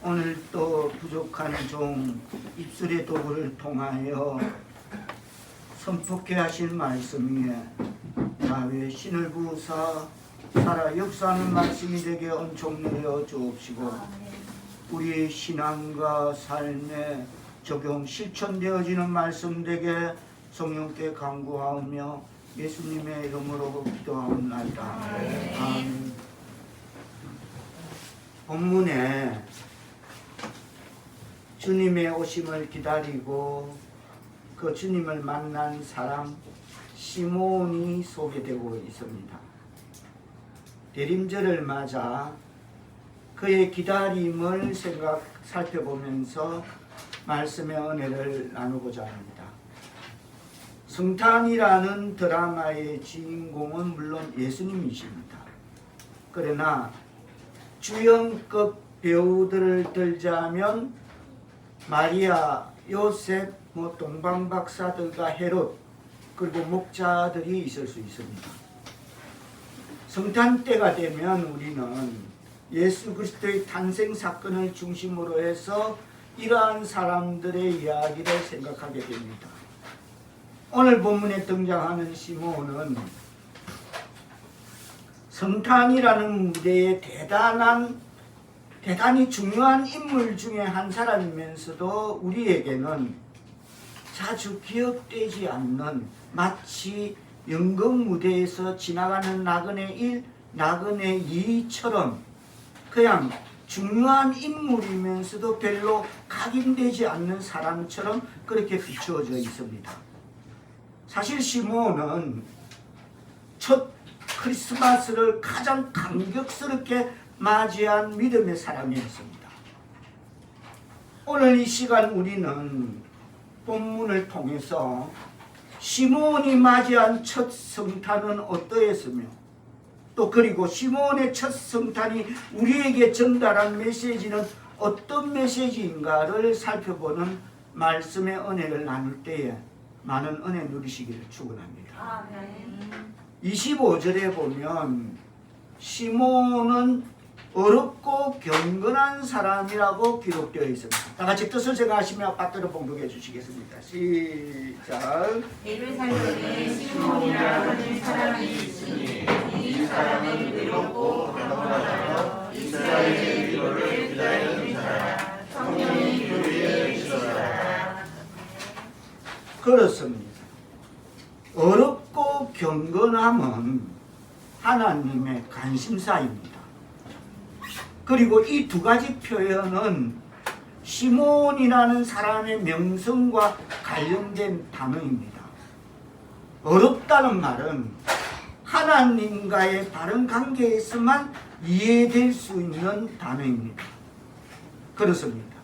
오늘 또 부족한 종 입술의 도구를 통하여 선포케 하실 말씀 위에 야훼 신을 부으사 살아 역사하는 말씀이 되게 은총 내려 주옵시고 우리의 신앙과 삶에 적용 실천되어지는 말씀 되게 성령께 간구하오며 예수님의 이름으로 기도하옵나이다. 아멘. 본문에 주님의 오심을 기다리고 그 주님을 만난 사람 시몬이 소개되고 있습니다. 대림절을 맞아 그의 기다림을 살펴보면서 말씀의 은혜를 나누고자 합니다. 성탄이라는 드라마의 주인공은 물론 예수님이십니다. 그러나 주연급 배우들을 들자면 마리아, 요셉, 동방박사들과 헤롯 그리고 목자들이 있을 수 있습니다. 성탄 때가 되면 우리는 예수 그리스도의 탄생 사건을 중심으로 해서 이러한 사람들의 이야기를 생각하게 됩니다. 오늘 본문에 등장하는 시몬은 성탄이라는 무대에 대단히 중요한 인물 중에 한 사람이면서도 우리에게는 자주 기억되지 않는 마치 연극 무대에서 지나가는 나그네 1, 나그네 2처럼 그냥 중요한 인물이면서도 별로 각인되지 않는 사람처럼 그렇게 비추어져 있습니다. 사실 시몬은 첫 크리스마스를 가장 감격스럽게 맞이한 믿음의 사람이었습니다. 오늘 이 시간 우리는 본문을 통해서 시몬이 맞이한 첫 성탄은 어떠했으며 또 그리고 시몬의 첫 성탄이 우리에게 전달한 메시지는 어떤 메시지인가를 살펴보는 말씀의 은혜를 나눌 때에 많은 은혜 누리시기를 축원합니다. 25절에 보면 시몬은 어렵고 경건한 사람이라고 기록되어 있습니다. 다 같이 뜻을 생각하시며 받들어 봉독해 주시겠습니다. 시작. 예루살렘에 시몬이라 하는 사람이 있으니 이 사람은 의롭고 경건하여 이스라엘의 위로를 기다리는 자라. 성령이 그 위에 계시더라. 그렇습니다. 어렵고 경건함은 하나님의 관심사입니다. 그리고 이 두 가지 표현은 시몬이라는 사람의 명성과 관련된 단어입니다. 어렵다는 말은 하나님과의 바른 관계에서만 이해될 수 있는 단어입니다. 그렇습니다.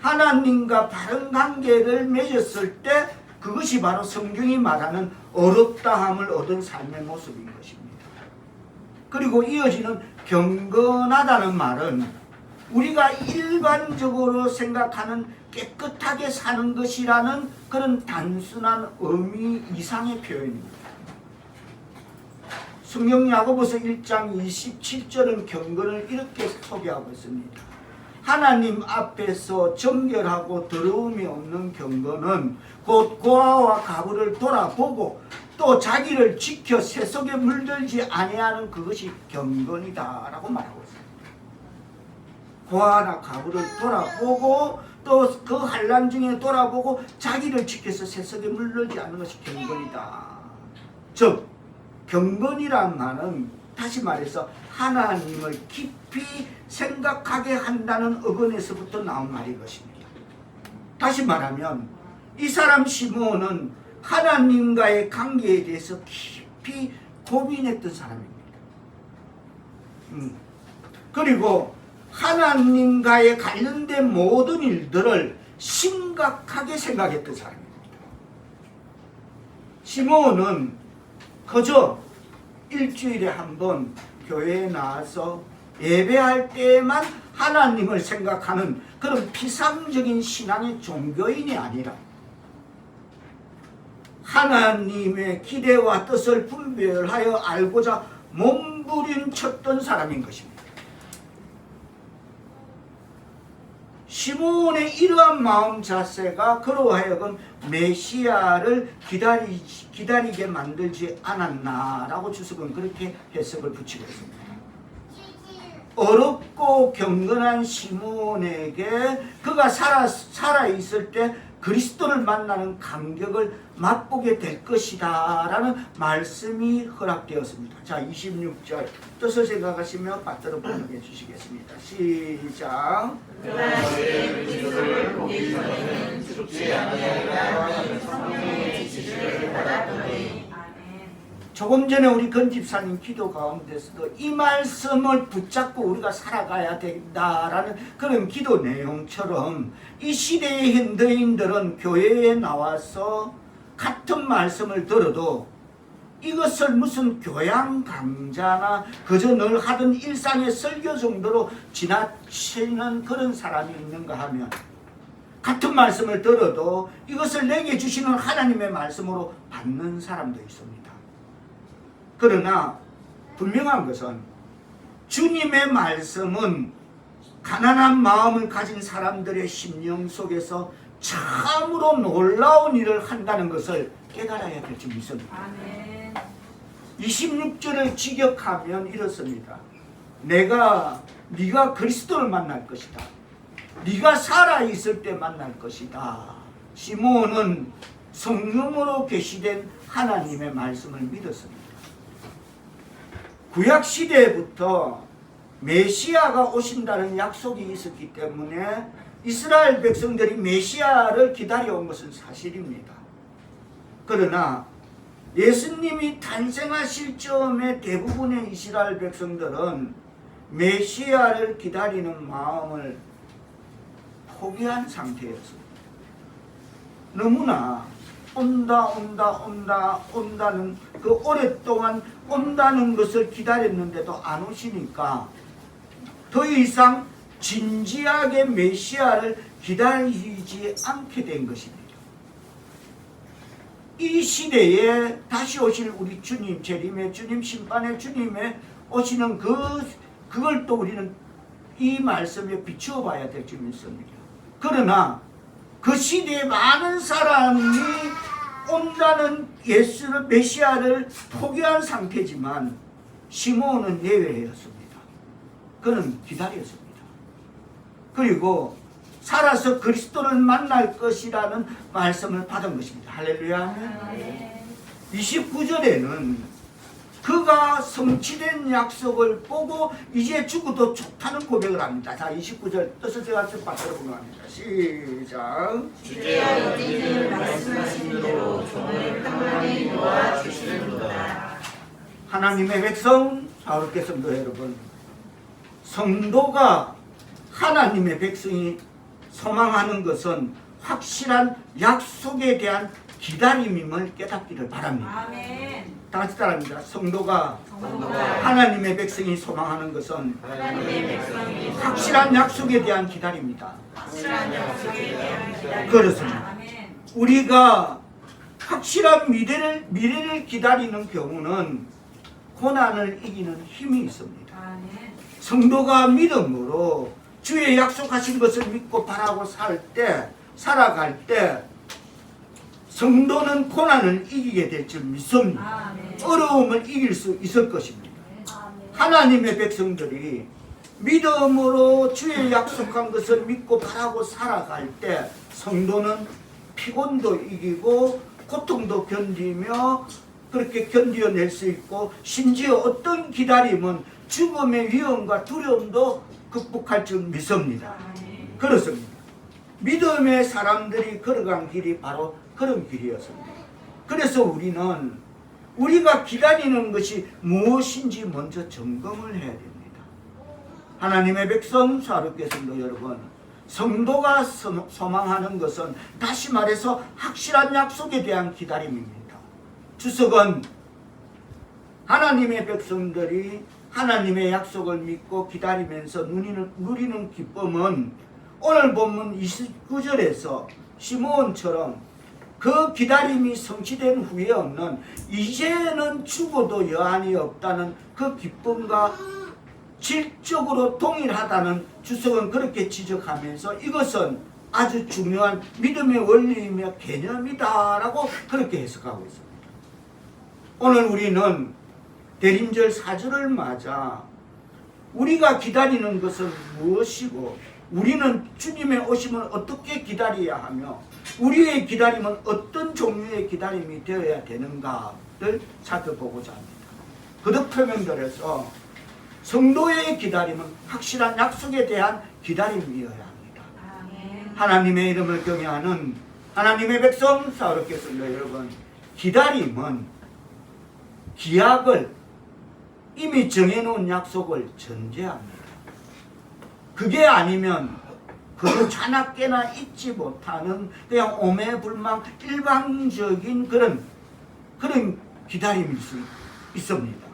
하나님과 바른 관계를 맺었을 때 그것이 바로 성경이 말하는 어렵다함을 얻은 삶의 모습인 것입니다. 그리고 이어지는 경건하다는 말은 우리가 일반적으로 생각하는 깨끗하게 사는 것이라는 그런 단순한 의미 이상의 표현입니다. 성경 야고보서 1장 27절은 경건을 이렇게 소개하고 있습니다. 하나님 앞에서 정결하고 더러움이 없는 경건은 곧 고아와 가부를 돌아보고 또 자기를 지켜 세속에 물들지 아니하는 그것이 경건이다 라고 말하고 있습니다. 고아나 가부를 돌아보고 또 그 환난 중에 돌아보고 자기를 지켜서 세속에 물들지 않는 것이 경건이다. 즉 경건이란 말은 다시 말해서 하나님을 깊이 생각하게 한다는 어근에서부터 나온 말인 것입니다. 다시 말하면 이 사람 시몬은 하나님과의 관계에 대해서 깊이 고민했던 사람입니다. 그리고 하나님과의 관련된 모든 일들을 심각하게 생각했던 사람입니다. 시몬은 그저 일주일에 한 번 교회에 나와서 예배할 때에만 하나님을 생각하는 그런 피상적인 신앙의 종교인이 아니라 하나님의 기대와 뜻을 분별하여 알고자 몸부림쳤던 사람인 것입니다. 시몬의 이러한 마음 자세가 그로 하여금 메시아를 기다리게 만들지 않았나라고 주석은 그렇게 해석을 붙이고 있습니다. 어렵고 경건한 시몬에게 그가 살아있을 때 그리스도를 만나는 감격을 맛보게 될 것이다 라는 말씀이 허락되었습니다. 자, 26절 뜻을 생각하시며 받들어 번역해 주시겠습니다. 시작. 그러나 그의 그리스도를 보기 전에는 죽지 아니하리라 하는 성령의 지시를 받았더니. 조금 전에 우리 건 집사님 기도 가운데서도 이 말씀을 붙잡고 우리가 살아가야 된다라는 그런 기도 내용처럼 이 시대의 현대인들은 교회에 나와서 같은 말씀을 들어도 이것을 무슨 교양 강좌나 그저 늘 하던 일상의 설교 정도로 지나치는 그런 사람이 있는가 하면 같은 말씀을 들어도 이것을 내게 주시는 하나님의 말씀으로 받는 사람도 있습니다. 그러나 분명한 것은 주님의 말씀은 가난한 마음을 가진 사람들의 심령 속에서 참으로 놀라운 일을 한다는 것을 깨달아야 될 줄 믿습니다. 아멘. 26절을 직역하면 이렇습니다. 네가 그리스도를 만날 것이다. 네가 살아있을 때 만날 것이다. 시몬은 성령으로 계시된 하나님의 말씀을 믿었습니다. 구약시대부터 메시아가 오신다는 약속이 있었기 때문에 이스라엘 백성들이 메시아를 기다려온 것은 사실입니다. 그러나 예수님이 탄생하실 즈음에 대부분의 이스라엘 백성들은 메시아를 기다리는 마음을 포기한 상태였습니다. 너무나 온다는 그 오랫동안 온다는 것을 기다렸는데도 안 오시니까 더 이상 진지하게 메시아를 기다리지 않게 된 것입니다. 이 시대에 다시 오실 우리 주님, 재림의 주님, 심판의 주님의 오시는 그걸 또 우리는 이 말씀에 비추어 봐야 될 줄 믿습니다. 그러나 그 시대에 많은 사람이 온다는 예수를 메시아를 포기한 상태지만 시몬은 예외였습니다. 그는 기다렸습니다. 그리고 살아서 그리스도를 만날 것이라는 말씀을 받은 것입니다. 할렐루야. 29절에는 그가 성취된 약속을 보고 이제 죽어도 좋다는 고백을 합니다. 자, 29절 뜻을 제가 좀 받들어 보면 합니다. 시작. 주제와 여기는 말씀하신 대로 종을 평안히 놓아 주시는도다. 하나님의 백성, 사울께 성도 여러분, 성도가 하나님의 백성이 소망하는 것은 확실한 약속에 대한 기다림임을 깨닫기를 바랍니다. 아멘. 다 같이 따라합니다. 성도가 성도가 하나님의 백성이 소망하는 것은 하나님의 백성이 확실한 약속에 대한 기다림입니다. 확실한 약속에 대한 기다림. 그렇습니다. 아멘. 우리가 확실한 미래를 기다리는 경우는 고난을 이기는 힘이 있습니다. 아멘. 성도가 믿음으로 주의 약속하신 것을 믿고 바라고 살아갈 때 성도는 고난을 이기게 될 줄 믿습니다. 아멘. 어려움을 이길 수 있을 것입니다. 아멘. 하나님의 백성들이 믿음으로 주의 약속한 것을 믿고 바라고 살아갈 때 성도는 피곤도 이기고 고통도 견디며 그렇게 견뎌낼 수 있고 심지어 어떤 기다림은 죽음의 위험과 두려움도 극복할 줄 믿습니다. 아멘. 그렇습니다. 믿음의 사람들이 걸어간 길이 바로 그런 길이었습니다. 그래서 우리는 우리가 기다리는 것이 무엇인지 먼저 점검을 해야 됩니다. 하나님의 백성, 사롭게 성도 여러분, 성도가 소망하는 것은 다시 말해서 확실한 약속에 대한 기다림입니다. 주석은 하나님의 백성들이 하나님의 약속을 믿고 기다리면서 누리는 기쁨은 오늘 본문 29절에서 시몬처럼 그 기다림이 성취된 후에 없는 이제는 죽어도 여한이 없다는 그 기쁨과 질적으로 동일하다는 주석은 그렇게 지적하면서 이것은 아주 중요한 믿음의 원리이며 개념이다라고 그렇게 해석하고 있습니다. 오늘 우리는 대림절 4절을 맞아 우리가 기다리는 것은 무엇이고 우리는 주님의 오심을 어떻게 기다려야 하며 우리의 기다림은 어떤 종류의 기다림이 되어야 되는가를 살펴보고자 합니다. 거듭 표명들에서 성도의 기다림은 확실한 약속에 대한 기다림이어야 합니다. 아멘. 하나님의 이름을 경외하는 하나님의 백성 사역했습니다. 여러분, 기다림은 기약을 이미 정해놓은 약속을 전제합니다. 그게 아니면 그저 자나깨나 잊지 못하는 그냥 오매불망 일방적인 그런 기다림일 수 있습니다.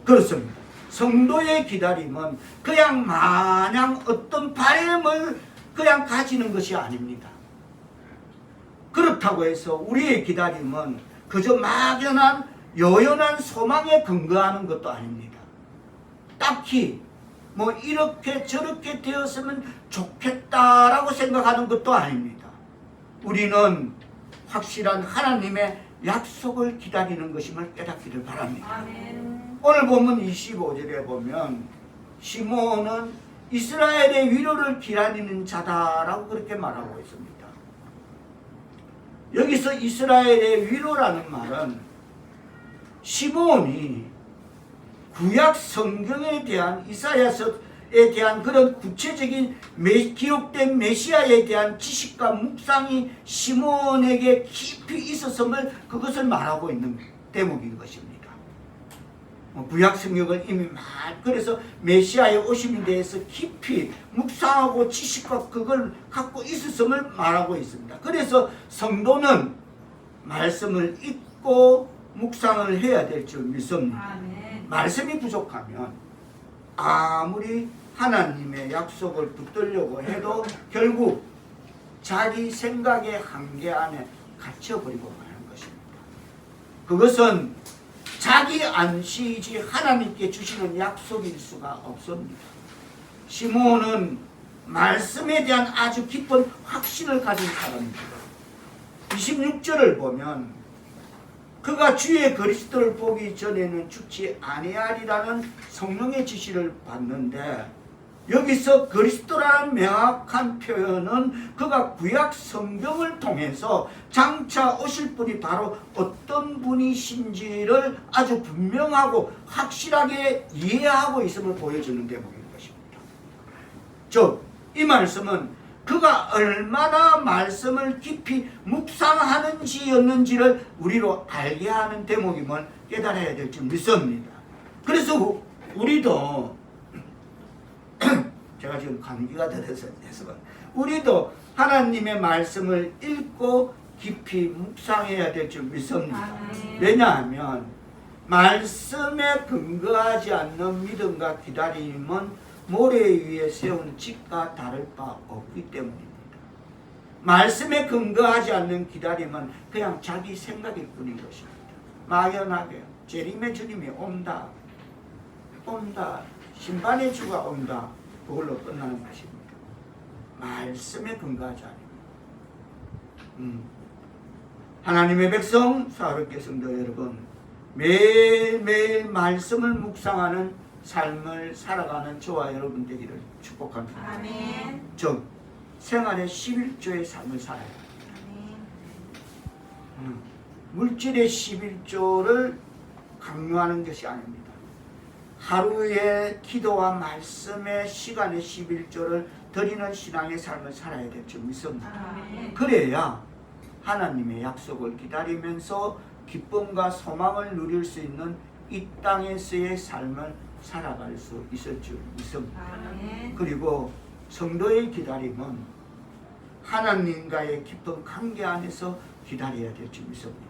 그렇습니다. 성도의 기다림은 그냥 마냥 어떤 바램을 그냥 가지는 것이 아닙니다. 그렇다고 해서 우리의 기다림은 그저 막연한 요연한 소망에 근거하는 것도 아닙니다. 딱히 뭐 이렇게 저렇게 되었으면 좋겠다라고 생각하는 것도 아닙니다. 우리는 확실한 하나님의 약속을 기다리는 것임을 깨닫기를 바랍니다. 아멘. 오늘 본문 25절에 보면 시므온은 이스라엘의 위로를 기다리는 자다라고 그렇게 말하고 있습니다. 여기서 이스라엘의 위로라는 말은 시므온이 구약 성경에 대한 이사야서에 대한 그런 구체적인 기록된 메시아에 대한 지식과 묵상이 시므온에게 깊이 있었음을 그것을 말하고 있는 대목인 것입니다. 구약 성경을 이미 그래서 메시아의 오심에 대해서 깊이 묵상하고 지식과 그걸 갖고 있었음을 말하고 있습니다. 그래서 성도는 말씀을 읽고 묵상을 해야 될 줄 믿습니다. 아멘. 말씀이 부족하면 아무리 하나님의 약속을 붙들려고 해도 결국 자기 생각의 한계 안에 갇혀버리고 마는 것입니다. 그것은 자기 안식이지 하나님께 주시는 약속일 수가 없습니다. 시므온은 말씀에 대한 아주 깊은 확신을 가진 사람입니다. 26절을 보면 그가 주의 그리스도를 보기 전에는 죽지 아니하리라는 성령의 지시를 받는데 여기서 그리스도라는 명확한 표현은 그가 구약 성경을 통해서 장차 오실 분이 바로 어떤 분이신지를 아주 분명하고 확실하게 이해하고 있음을 보여주는 대목인 것입니다. 즉, 이 말씀은 그가 얼마나 말씀을 깊이 묵상하는지였는지를 우리로 알게 하는 대목임을 깨달아야 될 줄 믿습니다. 그래서 우리도 제가 지금 감기가 들어서 우리도 하나님의 말씀을 읽고 깊이 묵상해야 될 줄 믿습니다. 왜냐하면 말씀에 근거하지 않는 믿음과 기다림은 모래 위에 세운 집과 다를 바 없기 때문입니다. 말씀에 근거하지 않는 기다림은 그냥 자기 생각일 뿐인 것입니다. 막연하게 재림의 주님이 온다 심판의 주가 온다, 그걸로 끝나는 것입니다. 말씀에 근거하지 않습니다. 하나님의 백성 사랑하는 성도 여러분, 매일매일 말씀을 묵상하는 삶을 살아가는 저와 여러분 되기를 축복합니다. 아멘. 즉 생활의 11조의 삶을 살아야 합니다. 아멘. 물질의 11조를 강요하는 것이 아닙니다. 하루의 기도와 말씀의 시간의 11조를 드리는 신앙의 삶을 살아야 될 줄 믿습니다. 아멘. 그래야 하나님의 약속을 기다리면서 기쁨과 소망을 누릴 수 있는 이 땅에서의 삶을 살아갈 수 있을 줄 믿습니다. 아멘. 그리고 성도의 기다림은 하나님과의 깊은 관계 안에서 기다려야 될 줄 믿습니다.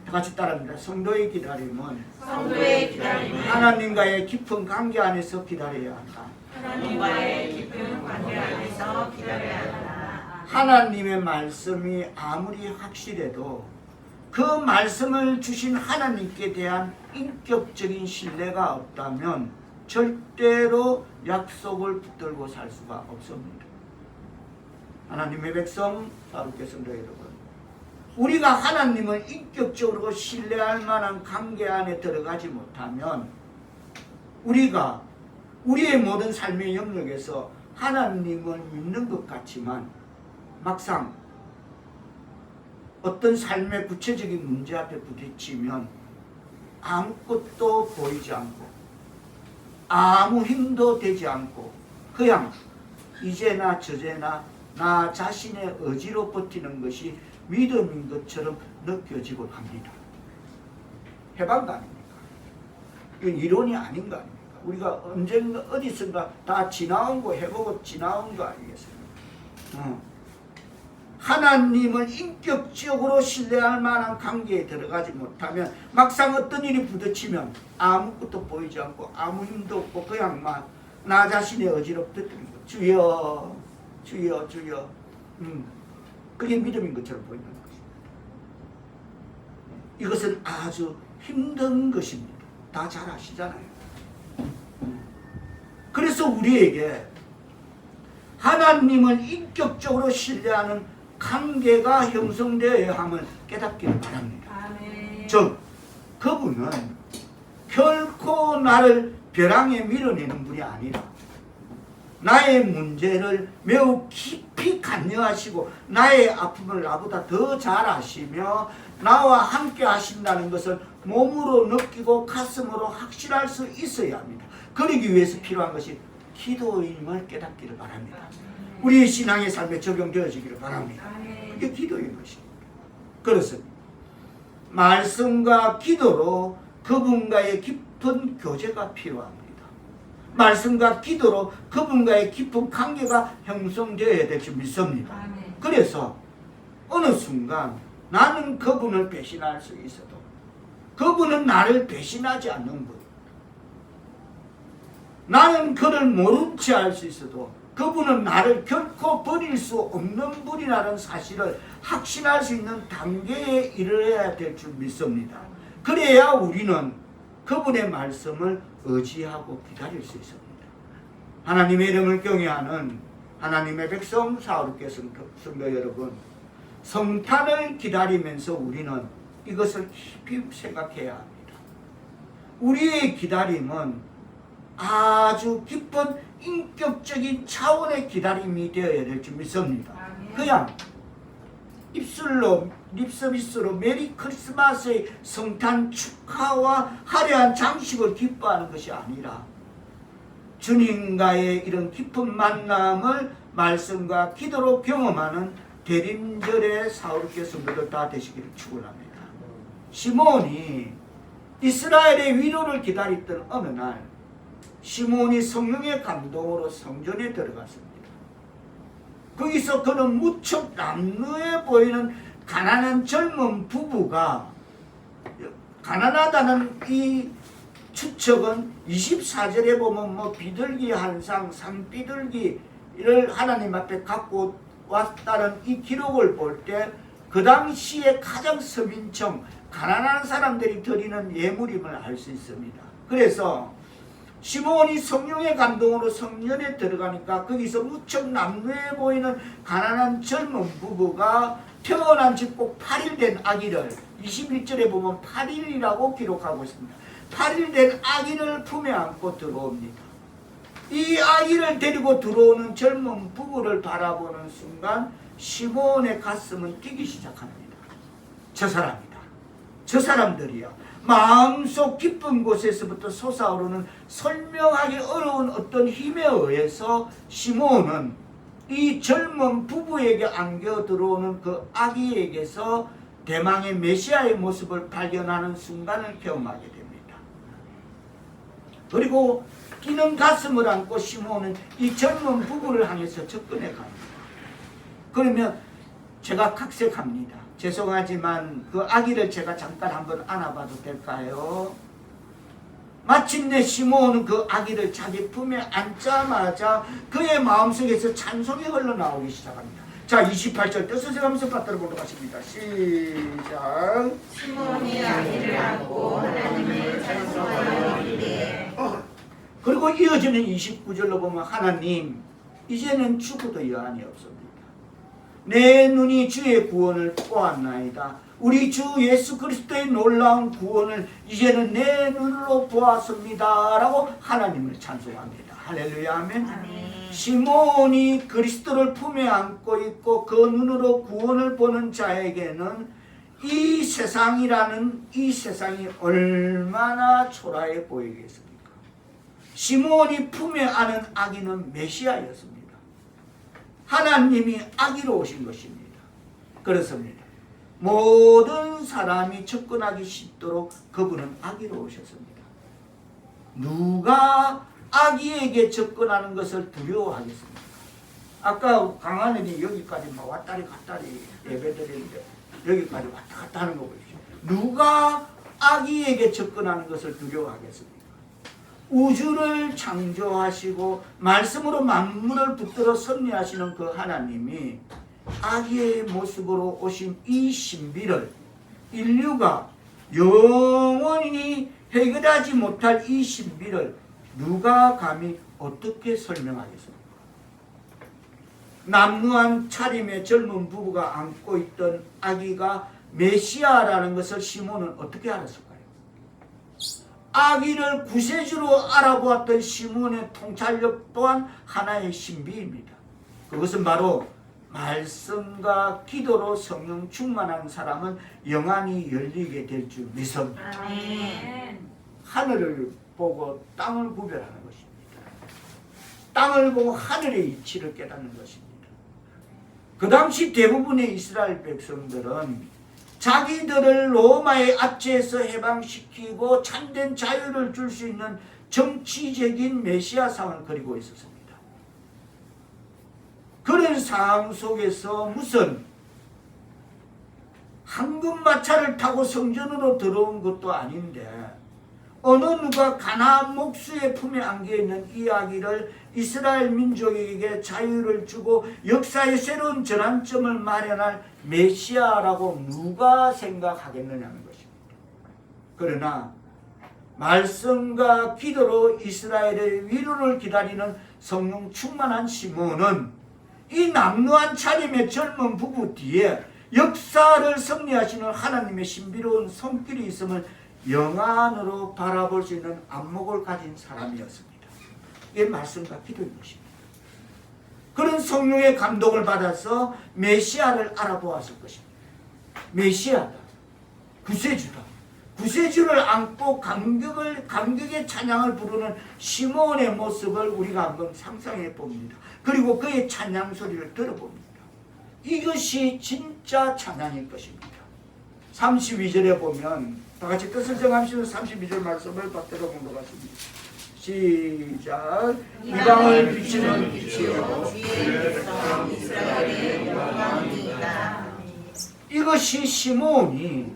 다 같이 따라합니다. 성도의 기다림은 성도의 기다림은 하나님과의 깊은 관계 안에서 기다려야 한다. 하나님과의 깊은 관계 안에서 기다려야 한다. 하나님의 말씀이 아무리 확실해도 그 말씀을 주신 하나님께 대한 인격적인 신뢰가 없다면 절대로 약속을 붙들고 살 수가 없습니다. 하나님의 백성, 사랑하는 성도 여러분, 우리가 하나님을 인격적으로 신뢰할 만한 관계 안에 들어가지 못하면 우리가 우리의 모든 삶의 영역에서 하나님을 믿는 것 같지만 막상 어떤 삶의 구체적인 문제 앞에 부딪히면 아무것도 보이지 않고 아무 힘도 되지 않고 그냥 이제나 저제나 나 자신의 의지로 버티는 것이 믿음인 것처럼 느껴지곤 합니다. 해방 거 아닙니까? 이건 이론이 아닌 거 아닙니까? 우리가 언젠가 어디선가 다 지나온 거 해보고 지나온 거 아니겠습니까? 하나님을 인격적으로 신뢰할 만한 관계에 들어가지 못하면 막상 어떤 일이 부딪히면 아무것도 보이지 않고 아무 힘도 없고 그냥 막 나 자신의 의지로 버티는 거. 주여 주여 주여. 그게 믿음인 것처럼 보이는 것입니다. 이것은 아주 힘든 것입니다. 다 잘 아시잖아요. 그래서 우리에게 하나님을 인격적으로 신뢰하는 관계가 형성되어야 함을 깨닫기를 바랍니다. 아멘. 즉 그분은 결코 나를 벼랑에 밀어내는 분이 아니라 나의 문제를 매우 깊이 관여하시고 나의 아픔을 나보다 더 잘 아시며 나와 함께 하신다는 것을 몸으로 느끼고 가슴으로 확신할 수 있어야 합니다. 그러기 위해서 필요한 것이 기도임을 깨닫기를 바랍니다. 우리의 신앙의 삶에 적용되어지기를 바랍니다. 그게 기도인 것입니다. 그렇습니다. 말씀과 기도로 그분과의 깊은 교제가 필요합니다. 말씀과 기도로 그분과의 깊은 관계가 형성되어야 될 줄 믿습니다. 그래서 어느 순간 나는 그분을 배신할 수 있어도 그분은 나를 배신하지 않는 분, 나는 그를 모른 채 할 수 있어도 그분은 나를 결코 버릴 수 없는 분이라는 사실을 확신할 수 있는 단계에 이르러야 될 줄 믿습니다. 그래야 우리는 그분의 말씀을 의지하고 기다릴 수 있습니다. 하나님의 이름을 경외하는 하나님의 백성 사울께 성도 여러분, 성탄을 기다리면서 우리는 이것을 깊이 생각해야 합니다. 우리의 기다림은 아주 깊은 인격적인 차원의 기다림이 되어야 될 줄 믿습니다. 그냥 입술로 립서비스로 메리 크리스마스의 성탄 축하와 화려한 장식을 기뻐하는 것이 아니라 주님과의 이런 깊은 만남을 말씀과 기도로 경험하는 대림절의 사울교 성도들 다 되시기를 축원합니다. 시몬이 이스라엘의 위로를 기다렸던 어느 날 시몬이 성령의 감동으로 성전에 들어갔습니다. 거기서 그는 무척 남루해 보이는 가난한 젊은 부부가, 가난하다는 이 추측은 24절에 보면 비둘기 한 상, 상비둘기를 하나님 앞에 갖고 왔다는 이 기록을 볼 때 그 당시에 가장 서민층, 가난한 사람들이 드리는 예물임을 알 수 있습니다. 그래서 시몬이 성령의 감동으로 성전에 들어가니까 거기서 무척 남루해 보이는 가난한 젊은 부부가 태어난 지 꼭 8일 된 아기를 21절에 보면 8일이라고 기록하고 있습니다. 8일 된 아기를 품에 안고 들어옵니다. 이 아기를 데리고 들어오는 젊은 부부를 바라보는 순간 시몬의 가슴은 뛰기 시작합니다. 저 사람이다. 저 사람들이야. 마음속 깊은 곳에서부터 솟아오르는 설명하기 어려운 어떤 힘에 의해서 시몬은 이 젊은 부부에게 안겨 들어오는 그 아기에게서 대망의 메시아의 모습을 발견하는 순간을 경험하게 됩니다. 그리고 뛰는 가슴을 안고 시몬은 이 젊은 부부를 향해서 접근해 갑니다. 그러면 제가 각색합니다. 죄송하지만 그 아기를 제가 잠깐 한번 안아봐도 될까요? 마침내 시몬은 그 아기를 자기 품에 안자마자 그의 마음속에서 찬송이 흘러나오기 시작합니다. 자, 28절 떼쓰세가면서 받들어 보도록 하십니다. 시작. 시몬이 아기를 안고 하나님을 찬송하여 이르되 그리고 이어지는 29절로 보면 하나님 이제는 죽어도 여한이 없습니다. 내 눈이 주의 구원을 보았나이다. 우리 주 예수 그리스도의 놀라운 구원을 이제는 내 눈으로 보았습니다. 라고 하나님을 찬송합니다. 할렐루야 아멘. 아멘. 시몬이 그리스도를 품에 안고 있고 그 눈으로 구원을 보는 자에게는 이 세상이라는 이 세상이 얼마나 초라해 보이겠습니까? 시몬이 품에 안은 아기는 메시아였습니다. 하나님이 아기로 오신 것입니다. 그렇습니다. 모든 사람이 접근하기 쉽도록 그분은 아기로 오셨습니다. 누가 아기에게 접근하는 것을 두려워하겠습니까? 아까 강하늘이 여기까지 막 왔다리 갔다리 예배드리는데 여기까지 왔다 갔다 하는 거 보십시오. 누가 아기에게 접근하는 것을 두려워하겠습니까? 우주를 창조하시고 말씀으로 만물을 붙들어 섭리하시는 그 하나님이 아기의 모습으로 오신 이 신비를 인류가 영원히 해결하지 못할 이 신비를 누가 감히 어떻게 설명하겠습니까? 남루한 차림의 젊은 부부가 안고 있던 아기가 메시아라는 것을 시몬은 어떻게 알았을까요? 아기를 구세주로 알아보았던 시몬의 통찰력 또한 하나의 신비입니다. 그것은 바로 말씀과 기도로 성령 충만한 사람은 영안이 열리게 될 줄 믿습니다. 아멘. 하늘을 보고 땅을 구별하는 것입니다. 땅을 보고 하늘의 이치를 깨닫는 것입니다. 그 당시 대부분의 이스라엘 백성들은 자기들을 로마의 압제에서 해방시키고 참된 자유를 줄 수 있는 정치적인 메시아상을 그리고 있었습니다. 그런 상황 속에서 무슨 황금마차를 타고 성전으로 들어온 것도 아닌데 어느 누가 가나안 목수의 품에 안겨있는 이 아기를 이스라엘 민족에게 자유를 주고 역사의 새로운 전환점을 마련할 메시아라고 누가 생각하겠느냐는 것입니다. 그러나 말씀과 기도로 이스라엘의 위로를 기다리는 성령 충만한 시몬은 이 남루한 차림의 젊은 부부 뒤에 역사를 섭리하시는 하나님의 신비로운 손길이 있음을 영안으로 바라볼 수 있는 안목을 가진 사람이었습니다. 이게 말씀과 기도인 것입니다. 그런 성령의 감동을 받아서 메시아를 알아보았을 것입니다. 메시아다. 구세주다. 구세주를 안고 감격의 찬양을 부르는 시몬의 모습을 우리가 한번 상상해 봅니다. 그리고 그의 찬양 소리를 들어봅니다. 이것이 진짜 찬양일 것입니다. 32절에 보면 다 같이 뜻을 정하시는 32절 말씀을 받들어 본것 같습니다. 시작. 이방을 비추는 빛이요 주의 이스라엘의 영광이다. 이것이 시몬이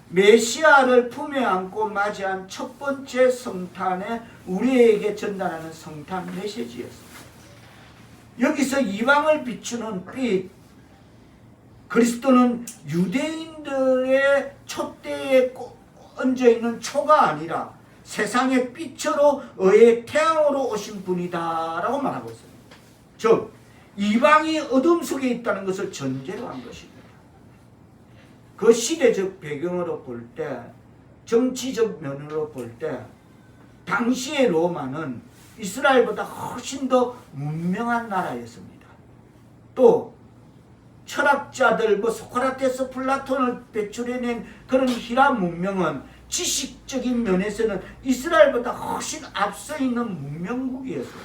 메시아를 품에 안고 맞이한 첫 번째 성탄에 우리에게 전달하는 성탄 메시지였습니다. 여기서 이방을 비추는 빛, 그리스도는 유대인들의 촛대에 얹어있는 초가 아니라 세상의 빛으로 의의 태양으로 오신 분이다 라고 말하고 있습니다. 즉 이방이 어둠 속에 있다는 것을 전제로 한 것입니다. 그 시대적 배경으로 볼 때, 정치적 면으로 볼 때 당시의 로마는 이스라엘보다 훨씬 더 문명한 나라였습니다. 또 철학자들 소크라테스, 플라톤을 배출해낸 그런 히라 문명은 지식적인 면에서는 이스라엘보다 훨씬 앞서 있는 문명국이었어요.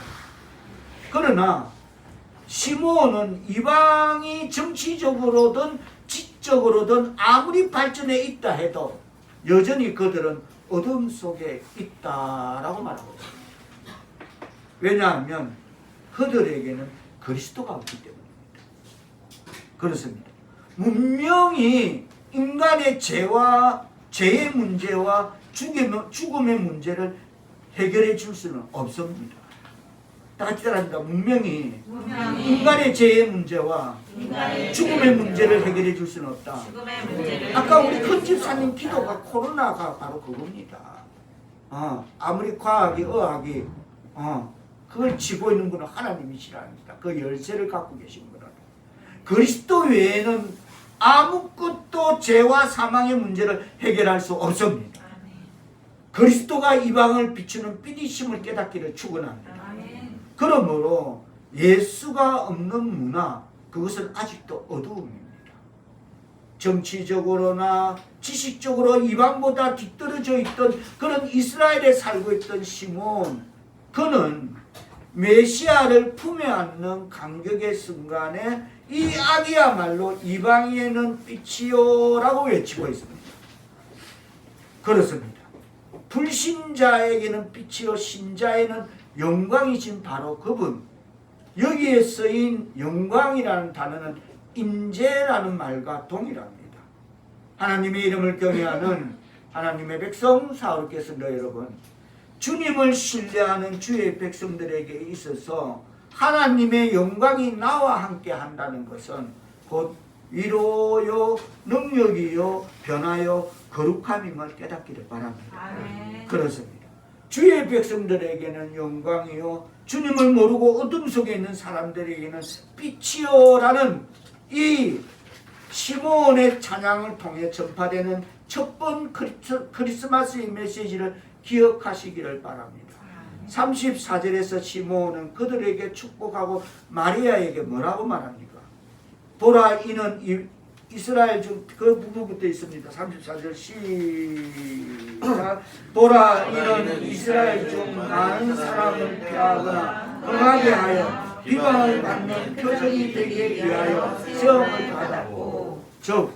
그러나 시몬은 이방이 정치적으로든 지적으로든 아무리 발전해 있다 해도 여전히 그들은 어둠 속에 있다라고 말하고 있습니다. 왜냐하면 그들에게는 그리스도가 없기 때문입니다. 그렇습니다. 문명이 인간의 죄의 문제와 죽음의 문제를 해결해 줄 수는 없습니다. 다 같이 따라합니다. 문명이 인간의 죄의 문제와 죽음의 문제를 해결해 줄 수는 없다. 아까 우리 큰 집사님 기도가 코로나가 바로 그겁니다. 아무리 과학이 의학이 그걸 쥐고 있는 분은 하나님이시랍니다. 그 열쇠를 갖고 계신 분은. 그리스도 외에는 아무것도 죄와 사망의 문제를 해결할 수 없습니다. 그리스도가 이방을 비추는 빛이심을 깨닫기를 축원합니다. 그러므로 예수가 없는 문화, 그것은 아직도 어두움입니다. 정치적으로나 지식적으로 이방보다 뒤떨어져 있던 그런 이스라엘에 살고 있던 시몬, 그는 메시아를 품에 안는 감격의 순간에 이 악이야말로 이방인에는 빛이요라고 외치고 있습니다. 그렇습니다. 불신자에게는 빛이요 신자에는 영광이신 바로 그분. 여기에 쓰인 영광이라는 단어는 임재라는 말과 동일합니다. 하나님의 이름을 경외하는 하나님의 백성 사울께서도 여러분, 주님을 신뢰하는 주의 백성들에게 있어서 하나님의 영광이 나와 함께 한다는 것은 곧 위로요, 능력이요, 변화요, 거룩함임을 깨닫기를 바랍니다. 그렇습니다. 주의 백성들에게는 영광이요, 주님을 모르고 어둠 속에 있는 사람들에게는 빛이요라는 이 시몬의 찬양을 통해 전파되는 첫 번 크리스마스의 메시지를 기억하시기를 바랍니다. 34절에서 시몬은 그들에게 축복하고 마리아에게 뭐라고 말합니까? 보라, 이는 이스라엘 중 그 부분부터 있습니다. 34절 시작. 보라, 이는 이스라엘 중 많은 사람을 피하거나 흥하게 하여 비방을 받는 표적이 되기 위하여 시험을 받았고, 즉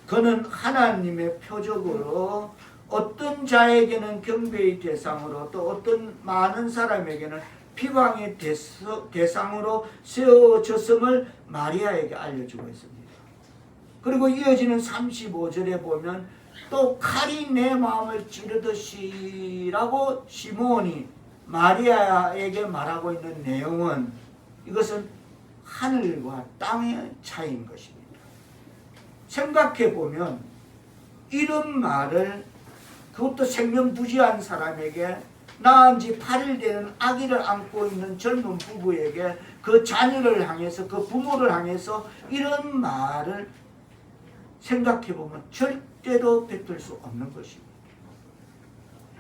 그는 하나님의 표적으로 어떤 자에게는 경배의 대상으로, 또 어떤 많은 사람에게는 비방의 대상으로 세워졌음을 마리아에게 알려주고 있습니다. 그리고 이어지는 35절에 보면 또 칼이 내 마음을 찌르듯이 라고 시몬이 마리아에게 말하고 있는 내용은, 이것은 하늘과 땅의 차이인 것입니다. 생각해 보면 이런 말을, 그것도 생명부지한 사람에게, 낳은 지 8일 되는 아기를 안고 있는 젊은 부부에게, 그 자녀를 향해서, 그 부모를 향해서 이런 말을 생각해 보면 절대로 뱉을 수 없는 것입니다.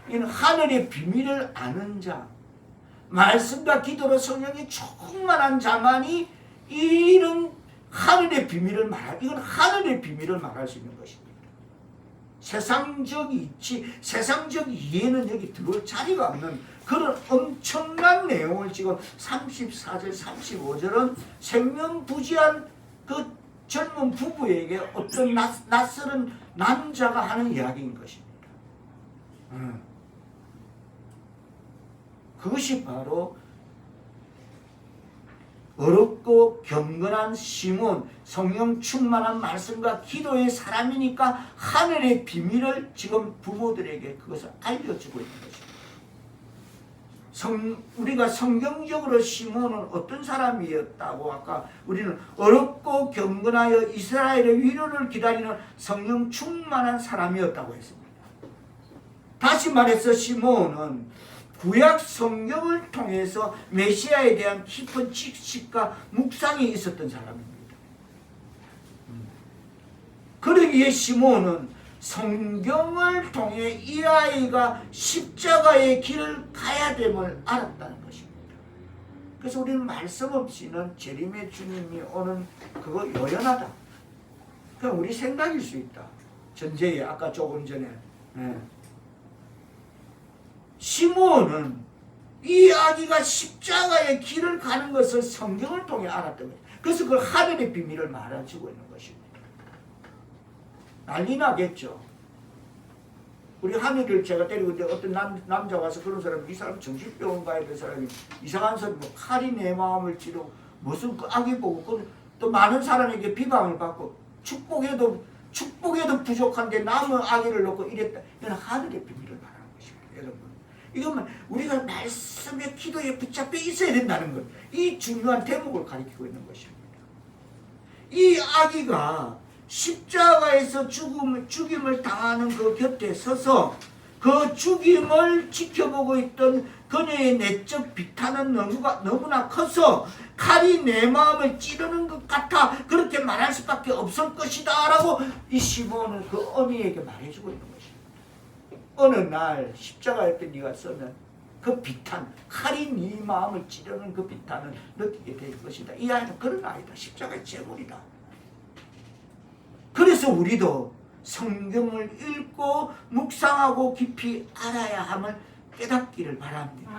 이는 하늘의 비밀을 아는 자, 말씀과 기도로 성령이 충만한 자만이 이런 하늘의 비밀을 말할, 이건 하늘의 비밀을 말할 수 있는 것입니다. 세상적 이치, 세상적 이해는 여기 들어올 자리가 없는 그런 엄청난 내용을 지금 34절, 35절은 생명부지한 그 젊은 부부에게 어떤 낯설은 남자가 하는 이야기인 것입니다. 그것이 바로 어렵고 경건한 시몬, 성령 충만한 말씀과 기도의 사람이니까 하늘의 비밀을 지금 부모들에게 그것을 알려주고 있는 것입니다. 우리가 성경적으로 시몬은 어떤 사람이었다고, 아까 우리는 어렵고 경건하여 이스라엘의 위로를 기다리는 성령 충만한 사람이었다고 했습니다. 다시 말해서 시몬은 구약 성경을 통해서 메시아에 대한 깊은 지식과 묵상이 있었던 사람입니다. 그러기에 시몬은 성경을 통해 이 아이가 십자가의 길을 가야 됨을 알았다는 것입니다. 그래서 우리는 말씀 없이는 재림의 주님이 오는 그거 요연하다. 그냥 우리 생각일 수 있다. 전제에 아까 조금 전에 시몬은 이 아기가 십자가의 길을 가는 것을 성경을 통해 알았던 거예요. 그래서 그 하늘의 비밀을 말해주고 있는 것입니다. 난리 나겠죠. 우리 하늘을 제가 데리고 있는데 어떤 남자 와서 그런 사람이, 이 사람 정신병원 가야 될 사람이 이상한 소리, 뭐 칼이 내 마음을 찌르고 무슨 그 아기 보고, 또 많은 사람에게 비방을 받고 축복해도 부족한데 남은 아기를 놓고 이랬다. 이건 하늘의 비밀을 말하는 것입니다. 여러분, 이것만 우리가 말씀의 기도에 붙잡혀 있어야 된다는 것, 이 중요한 대목을 가리키고 있는 것입니다. 이 아기가 십자가에서 죽임을 당하는 그 곁에 서서 그 죽임을 지켜보고 있던 그녀의 내적 비탄은 너무나 커서 칼이 내 마음을 찌르는 것 같아 그렇게 말할 수밖에 없을 것이다 라고 이 시몬은 그 어미에게 말해주고 있는 것입니다. 어느 날 십자가 옆에 네가 서면 그 비탄, 칼이 네 마음을 찌르는 그 비탄을 느끼게 될 것이다. 이 아이는 그런 아이다. 십자가의 제물이다. 그래서 우리도 성경을 읽고 묵상하고 깊이 알아야 함을 깨닫기를 바랍니다.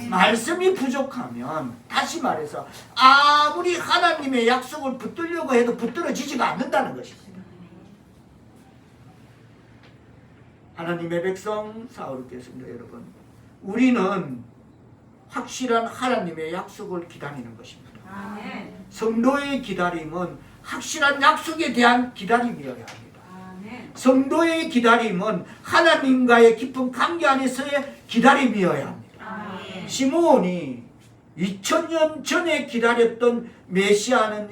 말씀이 부족하면 다시 말해서 아무리 하나님의 약속을 붙들려고 해도 붙들어지지가 않는다는 것입니다. 하나님의 백성 사울겠습니다. 여러분, 우리는 확실한 하나님의 약속을 기다리는 것입니다. 성도의 기다림은 확실한 약속에 대한 기다림이어야 합니다. 성도의 기다림은 하나님과의 깊은 관계 안에서의 기다림이어야 합니다. 시므온이 2000년 전에 기다렸던 메시아는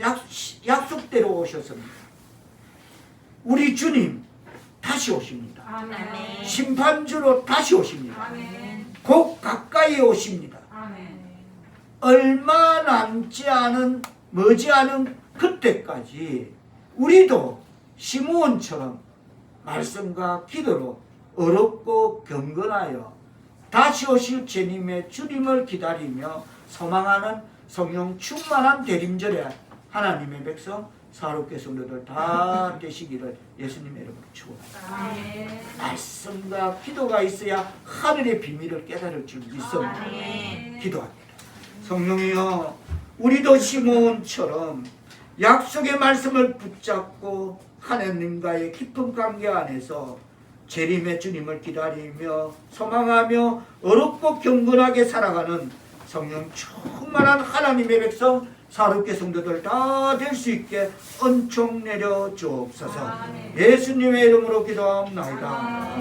약속대로 오셨습니다. 우리 주님 다시 오십니다. 심판주로 다시 오십니다. 곧 가까이 오십니다. 얼마 남지 않은 머지않은 그때까지 우리도 시므온처럼 말씀과 기도로 어렵고 경건하여 다시 오실 주님을 기다리며 소망하는 성령 충만한 대림절에 하나님의 백성 사롭게 성도들 다 되시기를 예수님의 이름으로 축원합니다. 말씀과 기도가 있어야 하늘의 비밀을 깨달을 줄 믿습니다. 기도합니다. 성령이여, 우리도 시몬처럼 약속의 말씀을 붙잡고 하나님과의 깊은 관계 안에서 재림의 주님을 기다리며 소망하며 어렵고 경건하게 살아가는 성령 충만한 하나님의 백성 사롭게 성도들 다 될 수 있게 은총 내려 주옵소서. 예수님의 이름으로 기도하옵나이다.